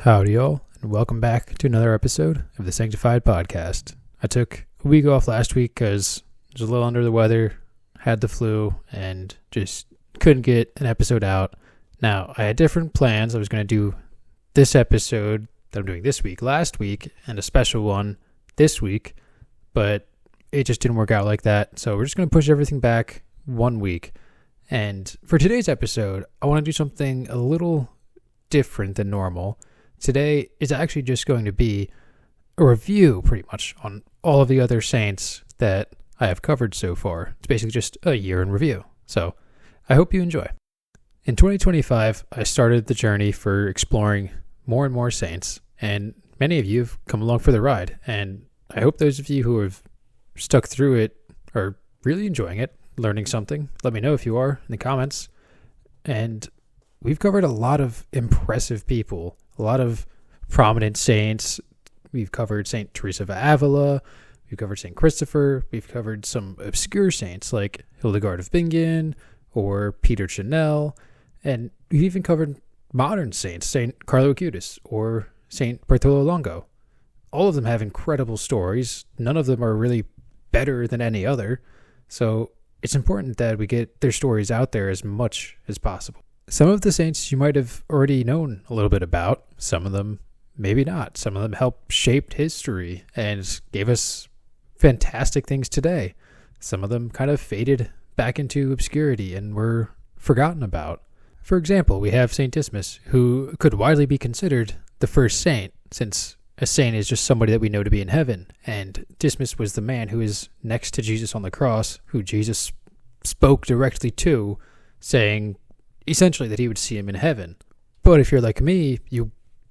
Howdy, y'all, and welcome back to another episode of the Sanctified podcast. I took a week off last week because I was a little under the weather, had the flu, and just couldn't get an episode out. Now, I had different plans. I was going to do this episode that I'm doing this week, last week, and a special one this week, but it just didn't work out like that. So we're just going to push everything back 1 week. And for today's episode, I want to do something a little different than normal. Today is actually just going to be a review, pretty much, on all of the other saints that I have covered so far. It's basically just a year in review. So I hope you enjoy. In 2025, I started the journey for exploring more and more saints, and many of you have come along for the ride. And I hope those of you who have stuck through it are really enjoying it, learning something. Let me know if you are in the comments. And we've covered a lot of impressive people, a lot of prominent saints. We've covered St. Teresa of Avila. We've covered St. Christopher. We've covered some obscure saints like Hildegard of Bingen or Peter Chanel. And we've even covered modern saints, St. Carlo Acutis or St. Bartolo Longo. All of them have incredible stories. None of them are really better than any other. So it's important that we get their stories out there as much as possible. Some of the saints you might have already known a little bit about. Some of them maybe not. Some of them helped shape history and gave us fantastic things today. Some of them kind of faded back into obscurity and were forgotten about. For example, we have St. Dismas, who could widely be considered the first saint, since a saint is just somebody that we know to be in heaven. And Dismas was the man who is next to Jesus on the cross, who Jesus spoke directly to, saying essentially that he would see him in heaven. But if you're like me, you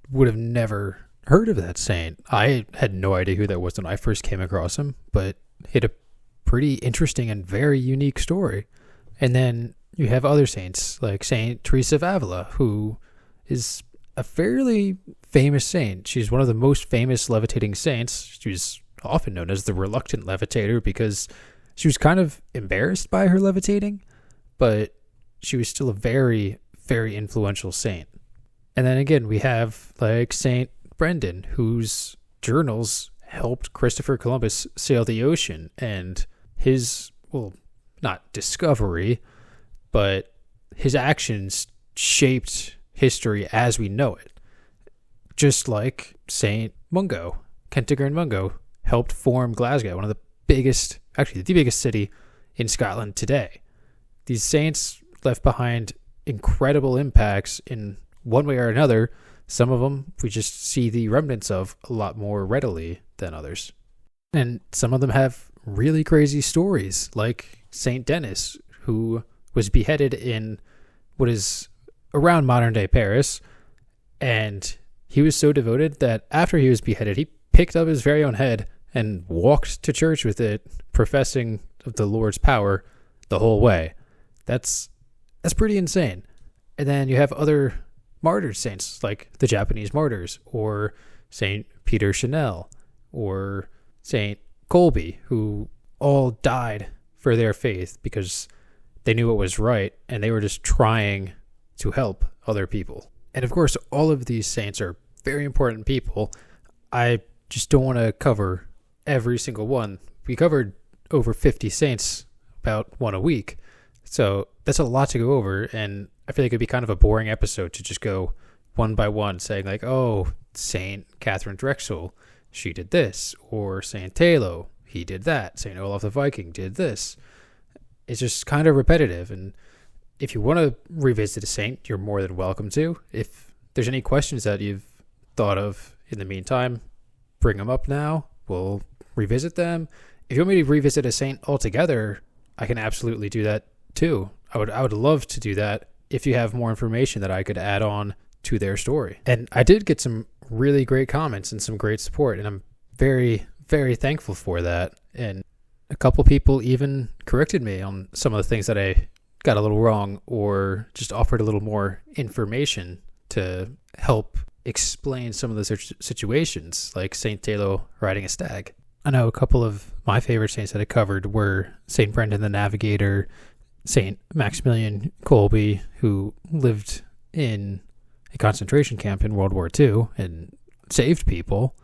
would have never heard of that saint. I had no idea who that was when I first came across him, but he had a pretty interesting and very unique story. And then you have other saints like St. Teresa of Avila, who is a fairly famous saint. She's one of the most famous levitating saints. She was often known as the reluctant levitator because she was kind of embarrassed by her levitating, but she was still a very, very influential saint. And then again, we have like St. Brendan, whose journals helped Christopher Columbus sail the ocean, and his, well, not discovery, but his actions shaped history as we know it. Just like St. Mungo, Kentigern Mungo, helped form Glasgow, one of the biggest, actually the biggest city in Scotland today. These saints left behind incredible impacts in one way or another. Some of them we just see the remnants of a lot more readily than others. And some of them have really crazy stories, like St. Denis, who was beheaded in what is around modern-day Paris, and he was so devoted that after he was beheaded, he picked up his very own head and walked to church with it, professing of the Lord's power the whole way. That's pretty insane. And then you have other martyr saints like the Japanese martyrs, or St. Peter Chanel, or St. Colby, who all died for their faith because they knew what was right and they were just trying to help other people. And of course, all of these saints are very important people. I just don't want to cover every single one. We covered over 50 saints, about one a week. So that's a lot to go over, and I feel like it'd be kind of a boring episode to just go one by one saying like, oh, St. Catherine Drexel, she did this, or St. Talo, he did that, St. Olaf the Viking did this. It's just kind of repetitive, and if you want to revisit a saint, you're more than welcome to. If there's any questions that you've thought of in the meantime, bring them up now. We'll revisit them. If you want me to revisit a saint altogether, I can absolutely do that too. I would love to do that if you have more information that I could add on to their story. And I did get some really great comments and some great support, and I'm very, very thankful for that. And a couple people even corrected me on some of the things that I got a little wrong, or just offered a little more information to help explain some of the situations, like St. Talo riding a stag. I know a couple of my favorite saints that I covered were St. Brendan the Navigator, St. Maximilian Kolbe, who lived in a concentration camp in World War II and saved people.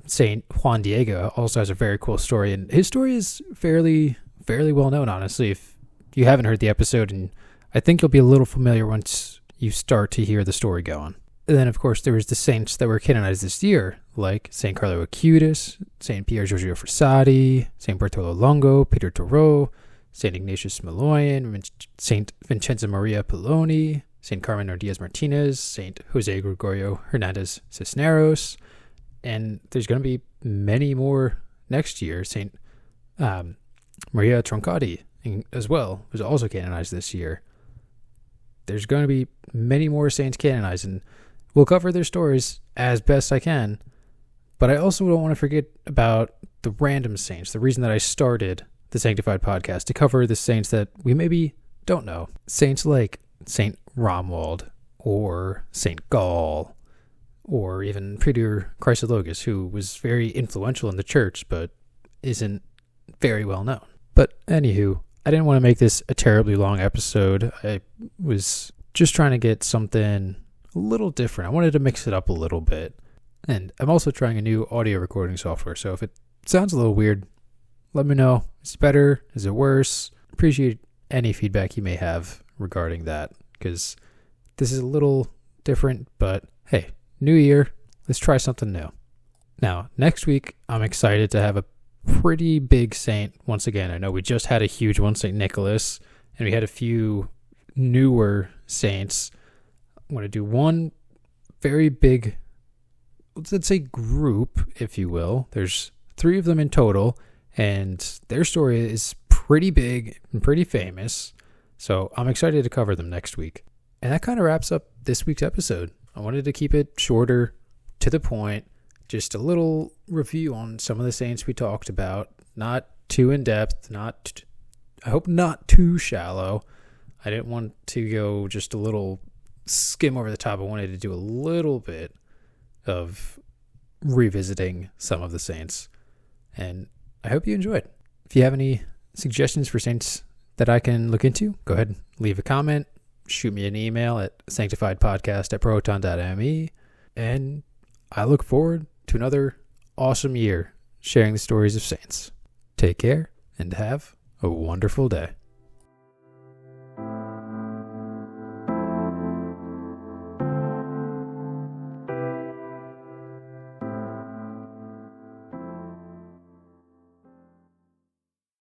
Saint Juan Diego also has a very cool story, and his story is fairly well known, honestly. If you haven't heard the episode, and I think you'll be a little familiar once you start to hear the story going. And then, of course, there was the saints that were canonized this year, like Saint Carlo Acutis, Saint Pier Giorgio Frassati, Saint Bartolo Longo, Peter Toro, Saint Ignatius Maloyan, Saint Vincenzo Maria Palloni, Saint Carmen Diaz Martinez, Saint Jose Gregorio Hernandez Cisneros, and there's going to be many more next year. Saint Maria Troncati as well was also canonized this year. There's going to be many more saints canonized, and we'll cover their stories as best I can. But I also don't want to forget about the random saints, the reason that I started the Sanctified podcast, to cover the saints that we maybe don't know. Saints like Saint Romuald or Saint Gall or even Peter Chrysologus, who was very influential in the church but isn't very well known. But anywho, I didn't want to make this a terribly long episode. I was just trying to get something a little different. I wanted to mix it up a little bit. And I'm also trying a new audio recording software, so if it sounds a little weird, let me know. Is it better? Is it worse? Appreciate any feedback you may have regarding that, because this is a little different, but hey, new year, let's try something new. Now, next week, I'm excited to have a pretty big saint once again. I know we just had a huge one, St. Nicholas, and we had a few newer saints. I'm going to do one very big, let's say, group, if you will. There's 3 of them in total, and their story is pretty big and pretty famous, so I'm excited to cover them next week. And that kind of wraps up this week's episode. I wanted to keep it shorter, to the point, just a little review on some of the saints we talked about, not too in-depth, I hope not too shallow. I didn't want to go just a little skim over the top. I wanted to do a little bit of revisiting some of the saints, and I hope you enjoyed. If you have any suggestions for saints that I can look into, go ahead and leave a comment, shoot me an email at sanctifiedpodcast@proton.me, and I look forward to another awesome year sharing the stories of saints. Take care and have a wonderful day.